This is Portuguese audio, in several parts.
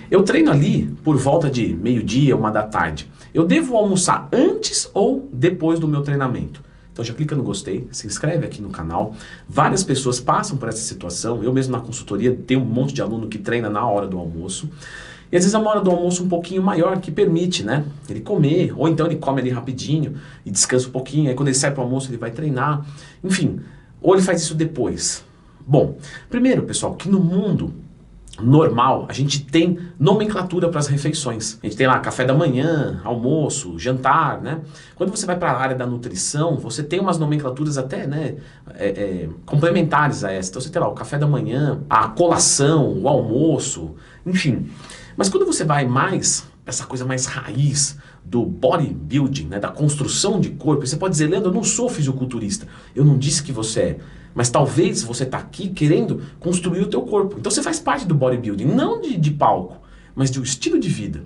Eu treino ali por volta de meio-dia, 1 da tarde. Eu devo almoçar antes ou depois do meu treinamento? Então já clica no gostei, se inscreve aqui no canal. Várias pessoas passam por essa situação. Eu mesmo na consultoria tenho um monte de aluno que treina na hora do almoço. E às vezes é uma hora do almoço um pouquinho maior que permite, né? Ele comer, ou então ele come ali rapidinho e descansa um pouquinho. Aí quando ele sai para o almoço ele vai treinar. Enfim, ou ele faz isso depois. Bom, primeiro pessoal, que no mundo normal, a gente tem nomenclatura para as refeições. A gente tem lá café da manhã, almoço, jantar, né? Quando você vai para a área da nutrição, você tem umas nomenclaturas até, né, complementares a essa. Então você tem lá o café da manhã, a colação, o almoço, enfim. Mas quando você vai mais, essa coisa mais raiz do bodybuilding, né, da construção de corpo, você pode dizer, Leandro, eu não sou fisiculturista. Eu não disse que você é. Mas talvez você está aqui querendo construir o teu corpo. Então você faz parte do bodybuilding, não de palco, mas de um estilo de vida.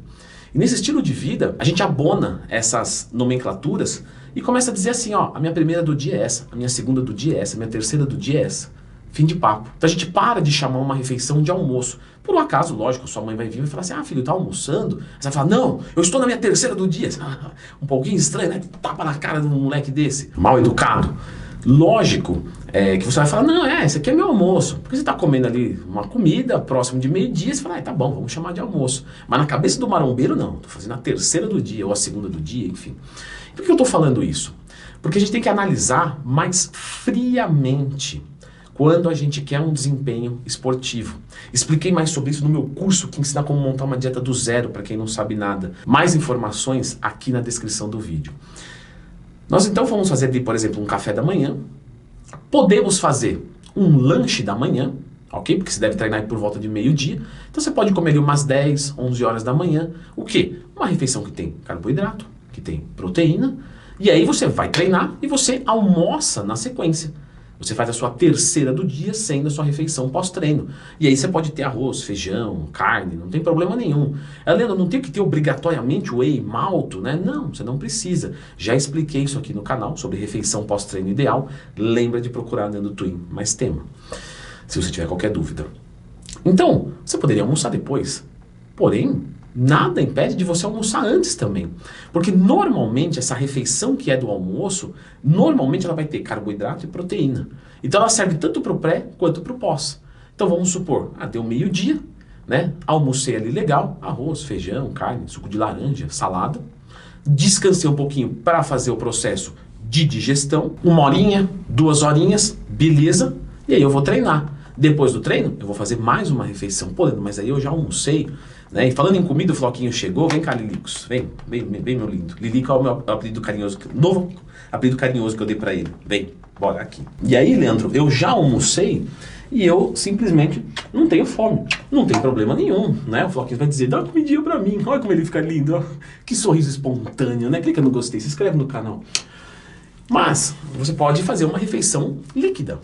E nesse estilo de vida, a gente abona essas nomenclaturas e começa a dizer assim, ó, a minha primeira do dia é essa, a minha segunda do dia é essa, a minha terceira do dia é essa. Fim de papo. Então a gente para de chamar uma refeição de almoço. Por um acaso, lógico, sua mãe vai vir e falar assim, ah, filho, tá almoçando? Você vai falar, não, eu estou na minha terceira do dia. Um pouquinho estranho, né? Tapa na cara de um moleque desse. Mal educado. Lógico que você vai falar, não, esse aqui é meu almoço. Porque você está comendo ali uma comida próximo de meio-dia, você fala, tá bom, vamos chamar de almoço. Mas na cabeça do marombeiro, não. Estou fazendo a terceira do dia, ou a segunda do dia, enfim. Por que eu estou falando isso? Porque a gente tem que analisar mais friamente quando a gente quer um desempenho esportivo. Expliquei mais sobre isso no meu curso que ensina como montar uma dieta do zero para quem não sabe nada. Mais informações aqui na descrição do vídeo. Nós então vamos fazer ali, por exemplo, um café da manhã. Podemos fazer um lanche da manhã, ok? Porque você deve treinar por volta de meio-dia. Então você pode comer ali umas 10, 11 horas da manhã. O quê? Uma refeição que tem carboidrato, que tem proteína. E aí você vai treinar e você almoça na sequência. Você faz a sua terceira do dia sendo a sua refeição pós-treino. E aí você pode ter arroz, feijão, carne, não tem problema nenhum. Leandro, não tem que ter obrigatoriamente whey, malto, né? Não, você não precisa. Já expliquei isso aqui no canal sobre refeição pós-treino ideal. Lembra de procurar Leandro Twin, mais tema, se você tiver qualquer dúvida. Então, você poderia almoçar depois. Porém, nada impede de você almoçar antes também. Porque normalmente essa refeição que é do almoço, normalmente ela vai ter carboidrato e proteína. Então ela serve tanto para o pré quanto para o pós. Então vamos supor, deu meio-dia, né? Almocei ali legal, arroz, feijão, carne, suco de laranja, salada. Descansei um pouquinho para fazer o processo de digestão. 1 horinha, 2 horinhas, beleza. E aí eu vou treinar. Depois do treino, eu vou fazer mais uma refeição. Pô, Leandro, mas aí eu já almocei, né? E falando em comida, o Floquinho chegou. Vem cá, Lilicos. Vem, meu lindo. Lilico é o meu apelido carinhoso, novo apelido carinhoso que eu dei pra ele. Vem, bora aqui. E aí, Leandro, eu já almocei e eu simplesmente não tenho fome. Não tem problema nenhum, né? O Floquinho vai dizer, dá uma comidinha pra mim. Olha como ele fica lindo, ó. Que sorriso espontâneo, né? Clica no gostei, se inscreve no canal. Mas você pode fazer uma refeição líquida.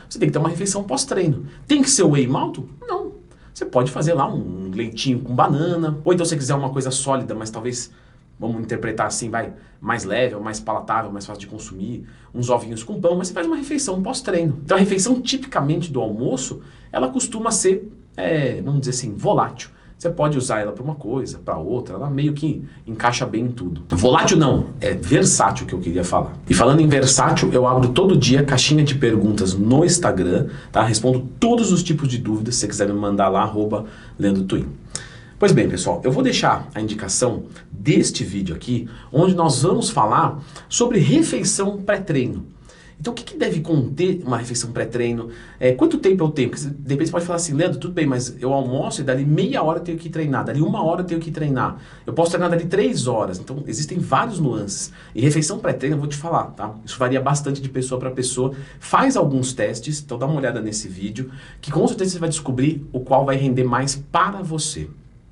Você tem que ter uma refeição pós-treino. Tem que ser whey malto? Não. Você pode fazer lá um leitinho com banana, ou então se você quiser uma coisa sólida, mas talvez, vamos interpretar assim, mais leve, ou mais palatável, mais fácil de consumir, uns ovinhos com pão, mas você faz uma refeição pós-treino. Então a refeição tipicamente do almoço, ela costuma ser, vamos dizer assim, volátil. Você pode usar ela para uma coisa, para outra, ela meio que encaixa bem em tudo. Volátil não, é versátil que eu queria falar. E falando em versátil, eu abro todo dia caixinha de perguntas no Instagram, tá? Respondo todos os tipos de dúvidas, se você quiser me mandar lá, @LeandroTwin. Pois bem, pessoal, eu vou deixar a indicação deste vídeo aqui, onde nós vamos falar sobre refeição pré-treino. Então, o que deve conter uma refeição pré-treino? Quanto tempo eu tenho? Porque de repente você pode falar assim, Leandro, tudo bem, mas eu almoço e dali meia hora eu tenho que treinar, dali 1 hora eu tenho que treinar. Eu posso treinar dali 3 horas. Então, existem vários nuances. E refeição pré-treino, eu vou te falar, tá? Isso varia bastante de pessoa para pessoa. Faz alguns testes, então dá uma olhada nesse vídeo, que com certeza você vai descobrir o qual vai render mais para você.